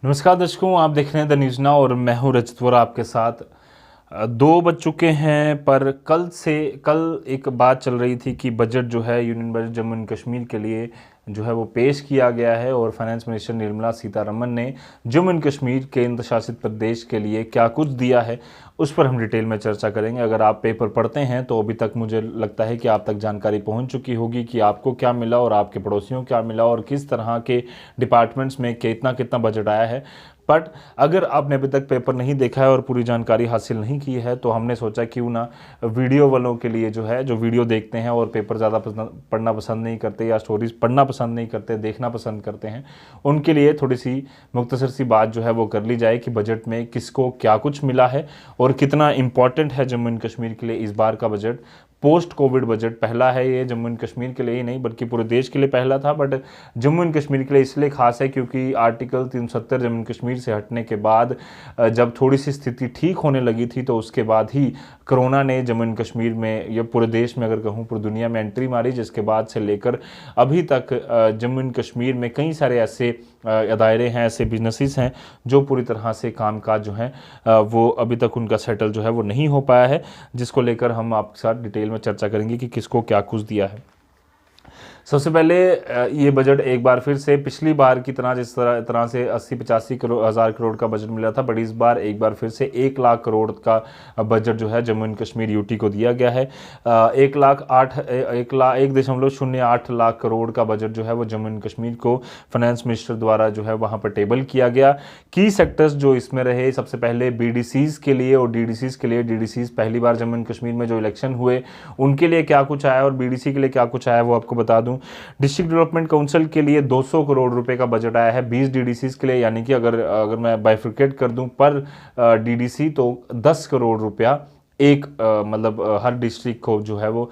नमस्कार दर्शकों, आप देख रहे हैं द न्यूज़ नाउ और मैं हूं रजत वोरा आपके साथ। 2 बज चुके हैं पर कल एक बात चल रही थी कि बजट जो है union budget Jammu and Kashmir के लिए जो है वो पेश किया गया है और फाइनेंस मिनिस्टर निर्मला सीतारमण ने जम्मू एंड कश्मीर केंद्र शासित प्रदेश के लिए क्या कुछ दिया है उस पर हम डिटेल में चर्चा करेंगे। अगर आप पेपर पढ़ते हैं तो अभी तक मुझे लगता है कि आप तक जानकारी पहुंच चुकी होगी कि आपको क्या मिला और आपके पड़ोसियों को क्या मिला और किस तरह के डिपार्टमेंट्स में कितना कितना बजट आया है। बट अगर आपने अभी तक पेपर नहीं देखा है और पूरी जानकारी हासिल नहीं की है तो हमने सोचा क्यों ना वीडियो वालों के लिए जो है, जो वीडियो देखते हैं और पेपर ज़्यादा पढ़ना पसंद नहीं करते या स्टोरीज पढ़ना पसंद नहीं करते, देखना पसंद करते हैं, उनके लिए थोड़ी सी मुख्तसर सी बात जो है वो कर ली जाए कि बजट में किसको क्या कुछ मिला है और कितना इम्पॉर्टेंट है जम्मू एंड कश्मीर के लिए इस बार का बजट। पोस्ट कोविड बजट पहला है ये, जम्मू एंड कश्मीर के लिए ही नहीं बल्कि पूरे देश के लिए पहला था। बट जम्मू एंड कश्मीर के लिए इसलिए खास है क्योंकि आर्टिकल 370 जम्मू एंड कश्मीर से हटने के बाद जब थोड़ी सी स्थिति ठीक होने लगी थी तो उसके बाद ही कोरोना ने जम्मू एंड कश्मीर में या पूरे देश में, अगर कहूँ पूरी दुनिया में, एंट्री मारी, जिसके बाद से लेकर अभी तक जम्मू एंड कश्मीर में कई सारे ऐसे दायरे हैं, ऐसे बिजनेसेस हैं जो पूरी तरह से कामकाज जो है वो अभी तक उनका सेटल जो है वो नहीं हो पाया है, जिसको लेकर हम आपके साथ डिटेल में चर्चा करेंगे कि किसको क्या कुछ दिया है। सबसे पहले ये बजट एक बार फिर से पिछली बार की तरह जिस तरह से 80-85 हज़ार करोड़ का बजट मिला था, बट इस बार एक बार फिर से 1 लाख करोड़ का बजट जो है जम्मू एंड कश्मीर यूटी को दिया गया है। 1.08 लाख करोड़ का बजट जो है वो जम्मू एंड कश्मीर को फाइनेंस मिनिस्टर द्वारा जो है वहाँ पर टेबल किया गया। की सेक्टर्स जो इसमें रहे, सबसे पहले बीडीसीज़ के लिए और डीडीसीज़ के लिए। डीडीसीज़ पहली बार जम्मू एंड कश्मीर में जो इलेक्शन हुए उनके लिए क्या कुछ आया और बीडीसी के लिए क्या कुछ आया वो आपको बता दूं। डिस्ट्रिक्ट डेवलपमेंट काउंसिल के लिए 200 करोड़ रुपए का बजट आया है 20 डीडीसीज के लिए, यानी कि अगर मैं बाइफिकेट कर दूं पर डीडीसी तो 10 करोड़ रुपया एक मतलब हर डिस्ट्रिक्ट को जो है वो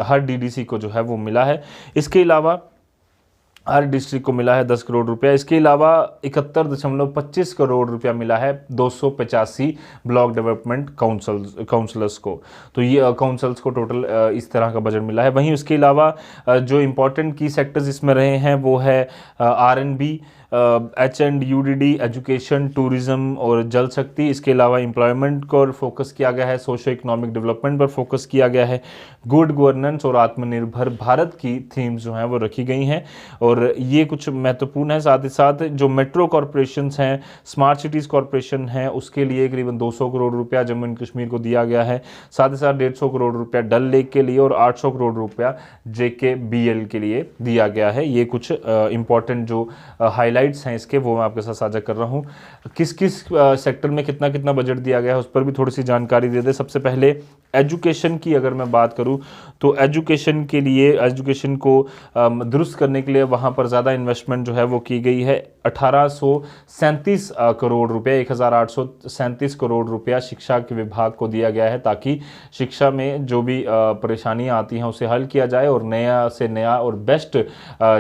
हर डीडीसी को जो है वो मिला है। इसके अलावा हर डिस्ट्रिक्ट को मिला है 10 करोड़ रुपया। इसके अलावा 71.25 करोड़ रुपया मिला है 285 ब्लॉक डेवलपमेंट काउंसलर्स को। तो ये काउंसल्स को टोटल इस तरह का बजट मिला है। वहीं उसके अलावा जो इम्पोर्टेंट की सेक्टर्स इसमें रहे हैं वो है आरएनबी, H&UDD, एजुकेशन, टूरिज्म और जल शक्ति। इसके अलावा एम्प्लॉयमेंट को फोकस किया गया है, सोशो इकोनॉमिक डेवलपमेंट पर फोकस किया गया है, गुड गवर्नेंस और आत्मनिर्भर भारत की थीम्स जो हैं वो रखी गई हैं और ये कुछ महत्वपूर्ण है। साथ ही साथ जो मेट्रो कॉरपोरेशंस हैं, स्मार्ट सिटीज़ कॉरपोरेशन है, उसके लिए करीबन 200 करोड़ रुपया जम्मू एंड कश्मीर को दिया गया है। साथ ही साथ 150 करोड़ रुपया डल लेक के लिए और 800 करोड़ रुपया JKBL के लिए दिया गया है। ये कुछ इंपॉर्टेंट जो हाईलाइट्स हैं इसके वो मैं आपके साथ साझा कर रहा हूँ। किस किस सेक्टर में कितना कितना बजट दिया गया है उस पर भी थोड़ी सी जानकारी दे दे। सबसे पहले एजुकेशन की अगर मैं बात करूं तो एजुकेशन के लिए, एजुकेशन को दुरुस्त करने के लिए वहां पर ज़्यादा इन्वेस्टमेंट जो है वो की गई है। 1837 करोड़ रुपए, 1837 करोड़ रुपया शिक्षा के विभाग को दिया गया है ताकि शिक्षा में जो भी परेशानियां आती हैं उसे हल किया जाए और नया से नया और बेस्ट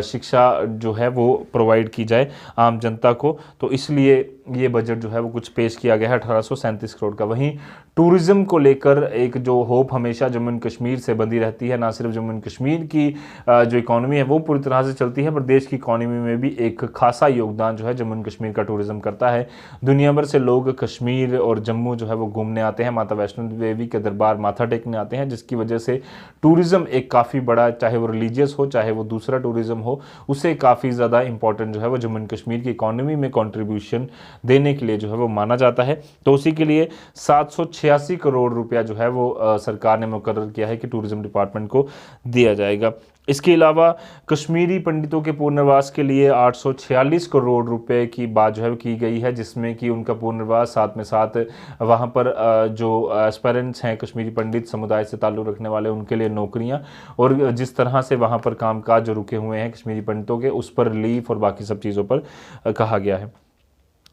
शिक्षा जो है वो प्रोवाइड की जाए आम जनता को। तो इसलिए ये बजट जो है वो कुछ पेश किया गया है 1837 करोड़ का। वहीं टूरिज्म को लेकर एक जो होप हमेशा जम्मू एंड कश्मीर से बंधी रहती है, ना सिर्फ जम्मू एंड कश्मीर की जो इकोनॉमी है वो पूरी तरह से चलती है पर देश की इकोनॉमी में भी एक खासा योगदान जो है जम्मू एंड कश्मीर का टूरिज्म करता है। दुनिया भर से लोग कश्मीर और जम्मू जो है वो घूमने आते हैं, माता वैष्णो देवी के दरबार माथा टेकने आते हैं, जिसकी वजह से टूरिज्म एक काफ़ी बड़ा, चाहे वो रिलीजियस हो चाहे वो दूसरा टूरिज्म हो, उसे काफ़ी ज़्यादा इंपॉर्टेंट जो है वो जम्मू एंड कश्मीर की इकोनॉमी में कॉन्ट्रीब्यूशन देने के लिए जो है वो माना जाता है। तो उसी के लिए 786 करोड़ रुपया जो है वो सरकार ने मुकर्रर किया है कि टूरिज्म डिपार्टमेंट को दिया जाएगा। इसके अलावा कश्मीरी पंडितों के पुनर्वास के लिए 846 करोड़ रुपए की बात जो है की गई है, जिसमें कि उनका पुनर्वास, साथ में साथ वहाँ पर जो एस्पायरेंट्स हैं कश्मीरी पंडित समुदाय से ताल्लुक़ रखने वाले, उनके लिए नौकरियाँ और जिस तरह से वहाँ पर कामकाज जो रुके हुए हैं कश्मीरी पंडितों के, उस पर रिलीफ और बाकी सब चीज़ों पर कहा गया है।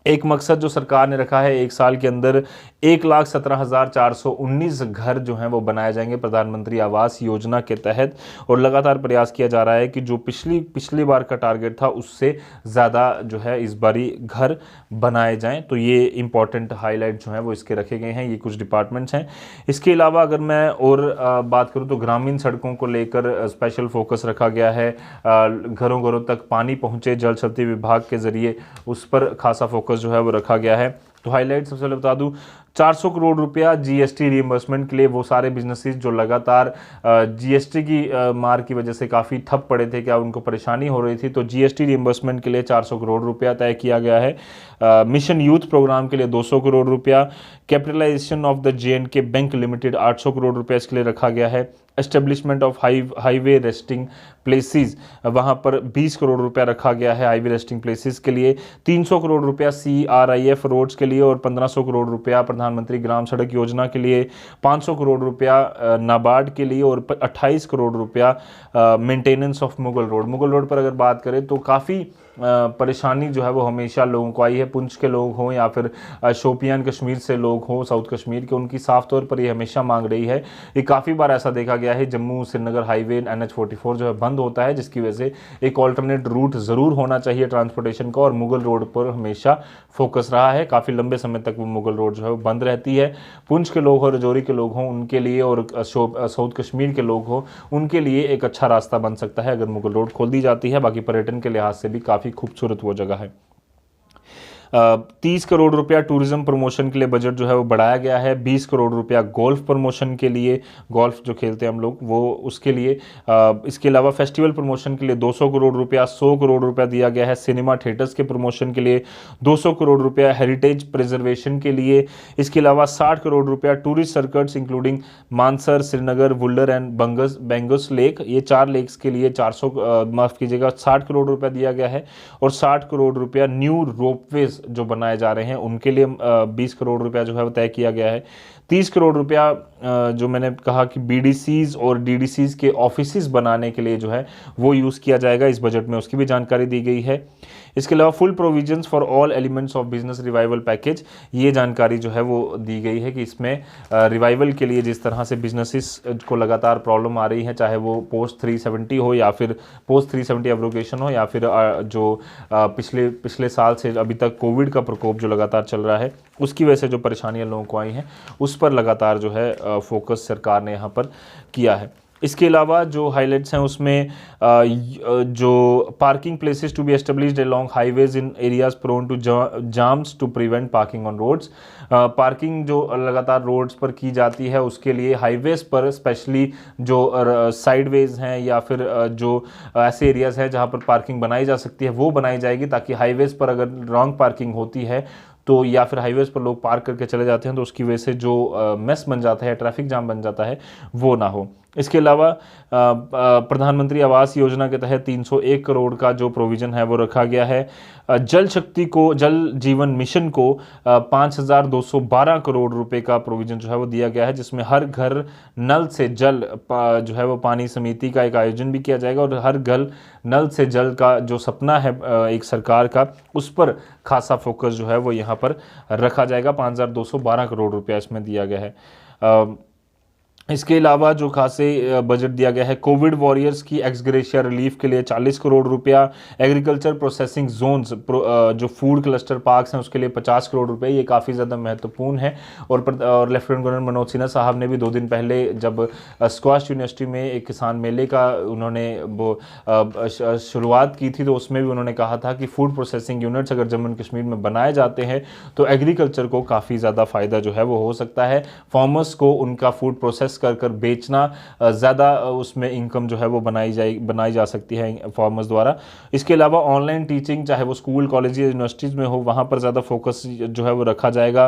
एक मकसद जो सरकार ने रखा है, एक साल के अंदर 1,17,419 घर जो हैं वो बनाए जाएंगे प्रधानमंत्री आवास योजना के तहत। और लगातार प्रयास किया जा रहा है कि जो पिछली बार का टारगेट था उससे ज़्यादा जो है इस बारी घर बनाए जाएं। तो ये इंपॉर्टेंट हाईलाइट जो हैं वो इसके रखे गए हैं, ये कुछ डिपार्टमेंट्स हैं। इसके अलावा अगर मैं और बात करूँ तो ग्रामीण सड़कों को लेकर स्पेशल फोकस रखा गया है। घरों घरों तक पानी पहुँचे जल शक्ति विभाग के ज़रिए, उस पर खासा फोकस जो है वो रखा गया है। तो हाईलाइट सबसे पहले बता दूं, 400 करोड़ रुपया जीएसटी रिइंबर्समेंट के लिए, वो सारे बिजनेसेस जो लगातार जीएसटी की मार की वजह से काफ़ी ठप पड़े थे, क्या उनको परेशानी हो रही थी, तो जीएसटी रिइंबर्समेंट के लिए 400 करोड़ रुपया तय किया गया है। मिशन यूथ प्रोग्राम के लिए 200 करोड़ रुपया, capitalisation of the J and K bank limited 800 crore रुपया इसके लिए रखा गया है। Establishment of highway resting places, वहाँ पर 20 करोड़ रुपया रखा गया है हाईवे रेस्टिंग प्लेसेस के लिए। 300 करोड़ रुपया CRIF रोड्स के लिए और 1500 करोड़ रुपया प्रधानमंत्री ग्राम सड़क योजना के लिए, 500 करोड़ रुपया नाबार्ड के लिए और 28 करोड़ रुपया मेंटेनेंस ऑफ मुगल रोड पर अगर बात करें तो काफ़ी परेशानी जो है वो हमेशा लोगों को आई है। पुंछ के लोग हों या फिर शोपियान कश्मीर से लोग हों, साउथ कश्मीर के, उनकी साफ तौर पर ये हमेशा मांग रही है। ये काफ़ी बार ऐसा देखा गया है, जम्मू श्रीनगर हाईवे NH44 जो है बंद होता है, जिसकी वजह से एक ऑल्टरनेट रूट ज़रूर होना चाहिए ट्रांसपोर्टेशन का, और मुगल रोड पर हमेशा फोकस रहा है। काफ़ी लंबे समय तक वो मुगल रोड जो है वो बंद रहती है। पुंछ के लोग हो, रजौरी के लोग हों उनके लिए, और साउथ कश्मीर के लोग हों उनके लिए एक अच्छा रास्ता बन सकता है अगर मुगल रोड खोल दी जाती है। बाकी पर्यटन के लिहाज से भी काफ़ी खूबसूरत वो जगह है। 30 करोड़ रुपया टूरिज्म प्रमोशन के लिए बजट जो है वो बढ़ाया गया है। 20 करोड़ रुपया गोल्फ प्रमोशन के लिए, गोल्फ जो खेलते हैं हम लोग वो उसके लिए। इसके अलावा फेस्टिवल प्रमोशन के लिए 200 करोड़ रुपया, 100 करोड़ रुपया दिया गया है सिनेमा थिएटर्स के प्रमोशन के लिए, 200 करोड़ रुपया हेरिटेज प्रिजर्वेशन के लिए। इसके अलावा 60 करोड़ रुपया tourist circuits including Mansar, Srinagar, Wular and बेंगस लेक, ये 4 लेक्स के लिए 60 करोड़ रुपया दिया गया है। और 60 करोड़ रुपया न्यू रोपवेज जो बनाए जा रहे हैं उनके लिए 20 करोड़ रुपया जो है वो तय किया गया है। 30 करोड़ रुपया जो मैंने कहा कि BDCs और DDCs के ऑफिसेस बनाने के लिए जो है वो यूज़ किया जाएगा इस बजट में, उसकी भी जानकारी दी गई है। इसके अलावा full provisions for all elements of business revival package, ये जानकारी जो है वो दी गई है कि इसमें रिवाइवल के लिए जिस तरह से बिजनेसेस को लगातार प्रॉब्लम आ रही है, चाहे वो पोस्ट 370 हो या फिर पोस्ट 370 एब्रोगेशन हो, या फिर जो पिछले साल से अभी तक कोविड का प्रकोप जो लगातार चल रहा है उसकी वजह से जो परेशानियां लोगों को आई हैं, उस पर लगातार जो है फोकस सरकार ने यहाँ पर किया है। इसके अलावा जो हाइलाइट्स हैं उसमें जो parking places to be established along highways in areas prone to jams to prevent parking on roads. Parking जो लगातार रोड्स पर की जाती है उसके लिए हाईवेज पर स्पेशली जो साइडवेज हैं या फिर जो ऐसे एरियाज हैं जहां पर पार्किंग बनाई जा सकती है वो बनाई जाएगी, ताकि हाईवेज पर अगर रॉन्ग पार्किंग होती है तो या फिर हाईवेज पर लोग पार्क करके चले जाते हैं तो उसकी वजह से जो मेस बन जाता है, ट्रैफिक जाम बन जाता है, वो ना हो। इसके अलावा प्रधानमंत्री आवास योजना के तहत 301 करोड़ का जो प्रोविज़न है वो रखा गया है। जल शक्ति को, जल जीवन मिशन को 5,212 करोड़ रुपए का प्रोविज़न जो है वो दिया गया है, जिसमें हर घर नल से जल जो है वो पानी समिति का एक आयोजन भी किया जाएगा, और हर घर नल से जल का जो सपना है एक सरकार का, उस पर खासा फोकस जो है वो यहाँ पर रखा जाएगा। 5,212 करोड़ रुपया इसमें दिया गया है। इसके अलावा जो खासे बजट दिया गया है, कोविड वॉरियर्स की एक्स ग्रेशिया रिलीफ के लिए 40 करोड़ रुपया, एग्रीकल्चर प्रोसेसिंग जोन्स जो फूड क्लस्टर पार्क्स हैं उसके लिए 50 करोड़ रुपए, ये काफ़ी ज़्यादा महत्वपूर्ण है। और लेफ्टिनेंट गवर्नर मनोज सिन्हा साहब ने भी 2 दिन पहले जब स्क्वाश यूनिवर्सिटी में एक किसान मेले का उन्होंने वो शुरुआत की थी, तो उसमें भी उन्होंने कहा था कि फूड प्रोसेसिंग यूनिट्स अगर जम्मू एंड कश्मीर में बनाए जाते हैं तो एग्रीकल्चर को काफ़ी ज़्यादा फ़ायदा जो है वो हो सकता है। फार्मर्स को उनका फूड प्रोसेस कर बेचना, ज़्यादा उसमें इनकम जो है वो बनाई जा सकती है फार्मर्स द्वारा। इसके अलावा ऑनलाइन टीचिंग, चाहे वो स्कूल, कॉलेज, यूनिवर्सिटीज़ में हो, वहाँ पर ज़्यादा फोकस जो है वो रखा जाएगा।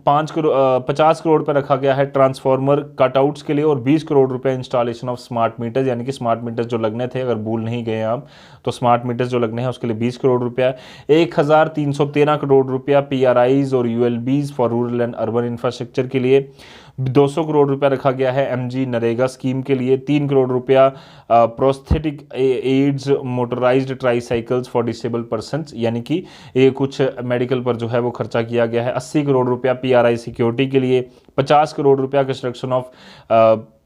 50 करोड़ पर रखा गया है ट्रांसफार्मर कटआउट्स के लिए, और 20 करोड़ रुपए इंस्टॉलेशन ऑफ स्मार्ट मीटर्स, यानी कि स्मार्ट मीटर्स जो लगने थे, अगर भूल नहीं गए आप तो स्मार्ट मीटर्स जो लगने हैं उसके लिए 20 करोड़ रुपया। 1,313 करोड़ रुपया PRIs और ULBs for rural and urban infrastructure के लिए। 200 करोड़ रुपया रखा गया है एमजी नरेगा स्कीम के लिए, 3 करोड़ रुपया prosthetic aids motorised tricycles for disable persons, यानी कि ये कुछ मेडिकल पर जो है वो खर्चा किया गया है। 80 करोड़ रुपया पीआरआई सिक्योरिटी के लिए, 50 करोड़ रुपया construction of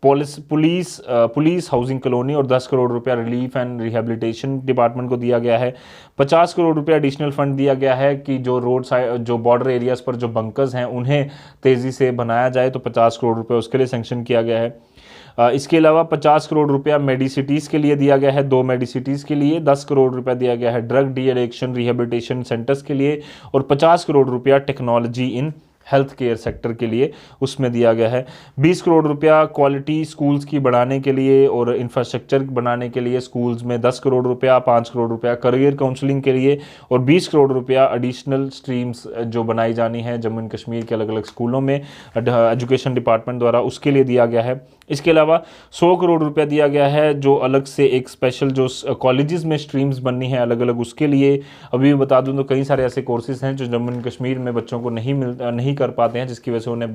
police housing colony और 10 करोड़ रुपया रिलीफ एंड रिहेबिलिटेशन डिपार्टमेंट को दिया गया है। 50 करोड़ रुपया एडिशनल फंड दिया गया है कि जो रोड साइड जो बॉर्डर एरियाज पर जो बंकर्स हैं उन्हें तेज़ी से बनाया जाए, तो 50 करोड़ रुपया उसके लिए सेंक्शन किया गया है। इसके अलावा 50 करोड़ रुपया मेडिसिटीज़ के लिए दिया गया है, 2 मेडिसिटीज़ के लिए। 10 करोड़ रुपया दिया गया है drug de addiction rehabilitation centres के लिए और 50 करोड़ रुपया technology in health care sector के लिए उसमें दिया गया है। 20 करोड़ रुपया क्वालिटी स्कूल्स की बढ़ाने के लिए और इंफ्रास्ट्रक्चर बनाने के लिए स्कूल्स में 10 करोड़ रुपया, 5 करोड़ रुपया करियर काउंसलिंग के लिए और 20 करोड़ रुपया एडिशनल स्ट्रीम्स जो बनाई जानी है जम्मू एंड कश्मीर के अलग अलग स्कूलों में एजुकेशन डिपार्टमेंट द्वारा, उसके लिए दिया गया है। इसके अलावा 100 करोड़ रुपया दिया गया है जो अलग से एक स्पेशल जो कॉलेजेस में स्ट्रीम्स बननी है अलग अलग, उसके लिए। अभी मैं बता दूं तो कई सारे ऐसे कोर्सेज हैं जो जम्मू एंड कश्मीर में बच्चों को नहीं कर पाते हैं, जिसकी वजह से उन्हें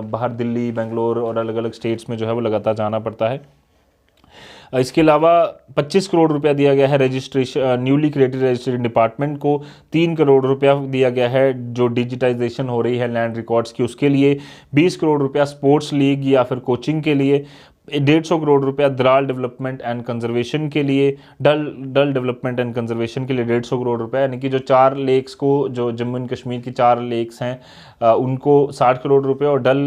बाहर दिल्ली, बेंगलोर और अलग अलग स्टेट्स में जो है वो लगातार जाना पड़ता है। इसके अलावा 25 करोड़ रुपया दिया गया है registration newly created registration department को। 3 करोड़ रुपया दिया गया है जो डिजिटाइजेशन हो रही है लैंड रिकॉर्ड्स की, उसके लिए। 20 करोड़ रुपया स्पोर्ट्स लीग या फिर कोचिंग के लिए। 150 करोड़ रुपया द्राल डेवलपमेंट एंड कंजर्वेशन के लिए, डल डेवलपमेंट एंड कंजर्वेशन के लिए 150 करोड़ रुपया, यानी कि जो 4 लेक्स को, जो जम्मू एंड कश्मीर की 4 लेक्स हैं उनको 60 करोड़ रुपया और डल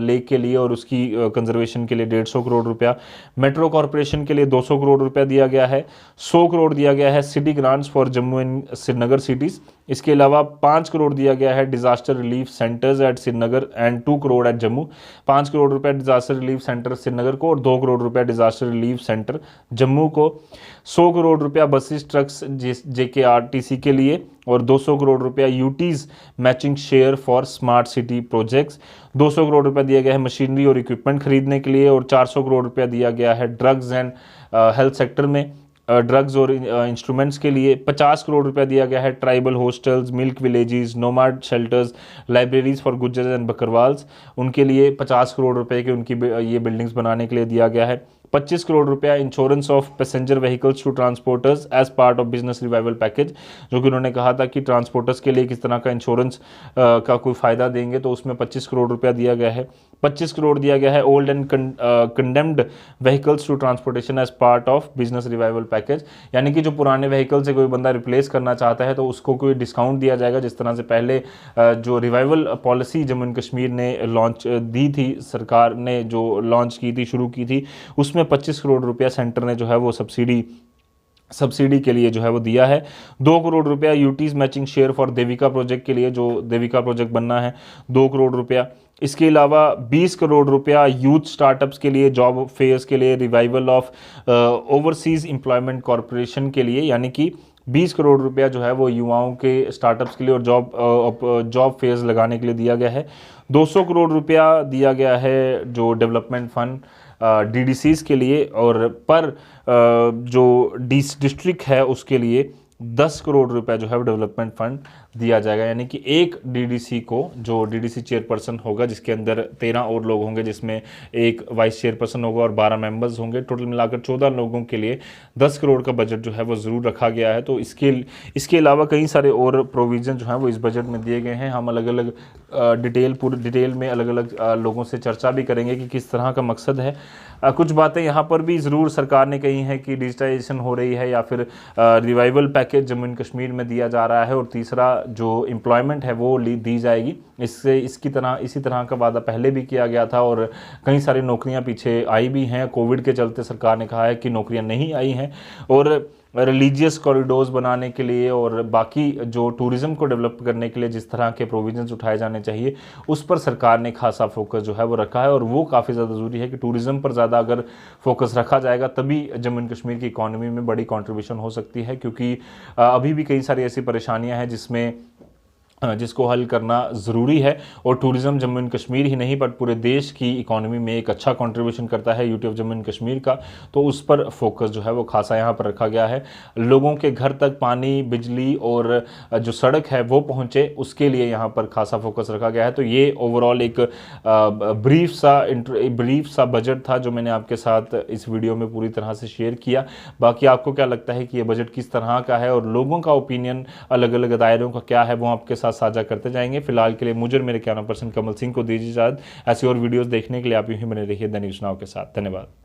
लेक के लिए और उसकी कंजर्वेशन के लिए 150 करोड़ रुपया। मेट्रो कॉरपोरेशन के लिए 200 करोड़ रुपया दिया गया है। 100 करोड़ दिया गया है city grants for Jammu and Srinagar cities. इसके अलावा 5 करोड़ दिया गया है disaster relief centres at Srinagar and 2 crore at Jammu. 5 crore रुपया डिजास्टर रिलीफ सेंटर श्रीनगर को और 2 करोड़ रुपया डिजास्टर रिलीफ सेंटर जम्मू को। 100 करोड़ रुपया बसेस ट्रक्स JKRTC के लिए और 200 करोड़ रुपया UTs matching share for smart city projects. 200 crore रुपया दिया गया है मशीनरी और इक्विपमेंट खरीदने के लिए और 400 करोड़ रुपया दिया गया है ड्रग्स एंड हेल्थ सेक्टर में ड्रग्स और इंस्ट्रूमेंट्स के लिए। 50 करोड़ रुपया दिया गया है tribal hostels, milk villages, nomad shelters, libraries for Gujjars and Bakarwals, उनके लिए 50 करोड़ रुपए के उनकी ये बिल्डिंग्स बनाने के लिए दिया गया है। 25 करोड़ रुपया insurance of passenger vehicles to transporters as part of business revival package, जो कि उन्होंने कहा था कि ट्रांसपोर्टर्स के लिए किस तरह का इंश्योरेंस का कोई फ़ायदा देंगे, तो उसमें 25 करोड़ रुपया दिया गया है। 25 करोड़ दिया गया है old and condemned vehicles to transportation as part of business revival package, यानी कि जो पुराने व्हीकल से कोई बंदा रिप्लेस करना चाहता है तो उसको कोई डिस्काउंट दिया जाएगा। जिस तरह से पहले जो revival policy Jammu and Kashmir ने लॉन्च दी थी, सरकार ने जो लॉन्च की थी, शुरू की थी, उसमें 25 करोड़ रुपया सेंटर ने जो है वो सब्सिडी के लिए जो है वो दिया है। 2 करोड़ रुपया UTs matching share for Devika project के लिए, जो देविका प्रोजेक्ट बनना है, 2 करोड़ रुपया। इसके अलावा 20 करोड़ रुपया यूथ स्टार्टअप्स के लिए, जॉब फेयर्स के लिए, revival of overseas employment corporation के लिए, यानी कि 20 करोड़ रुपया जो है वो युवाओं के स्टार्टअप्स के लिए और जॉब फेयर्स लगाने के लिए दिया गया है। 200 करोड़ रुपया दिया गया है जो डेवलपमेंट फंड DDCs के लिए, और पर जो डिस्ट्रिक्ट है उसके लिए 10 करोड़ रुपया जो है डेवलपमेंट फंड दिया जाएगा, यानी कि एक DDC को, जो DDC चेयरपर्सन होगा जिसके अंदर 13 और लोग होंगे, जिसमें एक वाइस चेयरपर्सन होगा और 12 मेंबर्स होंगे, टोटल मिलाकर 14 लोगों के लिए 10 करोड़ का बजट जो है वो ज़रूर रखा गया है। तो इसके अलावा कई सारे और प्रोविज़न जो हैं वो इस बजट में दिए गए हैं। हम अलग अलग पूरी डिटेल में अलग अलग लोगों से चर्चा भी करेंगे कि किस तरह का मकसद है। कुछ बातें यहाँ पर भी ज़रूर सरकार ने कही हैं कि डिजिटाइजेशन हो रही है या फिर revival package Jammu and Kashmir में दिया जा रहा है, और तीसरा जो एम्प्लॉयमेंट है वो दी जाएगी। इसी तरह का वादा पहले भी किया गया था और कई सारी नौकरियां पीछे आई भी हैं। कोविड के चलते सरकार ने कहा है कि नौकरियां नहीं आई हैं, और रिलीजियस कॉरिडोर्स बनाने के लिए और बाकी जो टूरिज़्म को डेवलप करने के लिए जिस तरह के प्रोविजंस उठाए जाने चाहिए, उस पर सरकार ने खासा फोकस जो है वो रखा है। और वो काफ़ी ज़्यादा ज़रूरी है कि टूरिज़्म पर ज़्यादा अगर फोकस रखा जाएगा तभी जम्मू एंड कश्मीर की इकॉनमी में बड़ी कंट्रीब्यूशन हो सकती है, क्योंकि अभी भी कई सारी ऐसी परेशानियां हैं जिसमें जिसको हल करना ज़रूरी है। और टूरिज़्म जम्मू एंड कश्मीर ही नहीं बट पूरे देश की इकोनॉमी में एक अच्छा कंट्रीब्यूशन करता है UT of Jammu and Kashmir का, तो उस पर फोकस जो है वो खासा यहाँ पर रखा गया है। लोगों के घर तक पानी, बिजली और जो सड़क है वो पहुँचे, उसके लिए यहाँ पर खासा फोकस रखा गया है। तो ये ओवरऑल एक ब्रीफ सा बजट था जो मैंने आपके साथ इस वीडियो में पूरी तरह से शेयर किया। बाकी आपको क्या लगता है कि ये बजट किस तरह का है और लोगों का ओपिनियन, अलग अलग दायरों का क्या है, वो आपके साथ साझा करते जाएंगे। फिलहाल के लिए मुझे और मेरे कैमरा पर्सन कमल सिंह को दीजिए इजाजत। ऐसी और वीडियोस देखने के लिए आप यूं ही बने रहिए द न्यूज़ नाउ के साथ। धन्यवाद।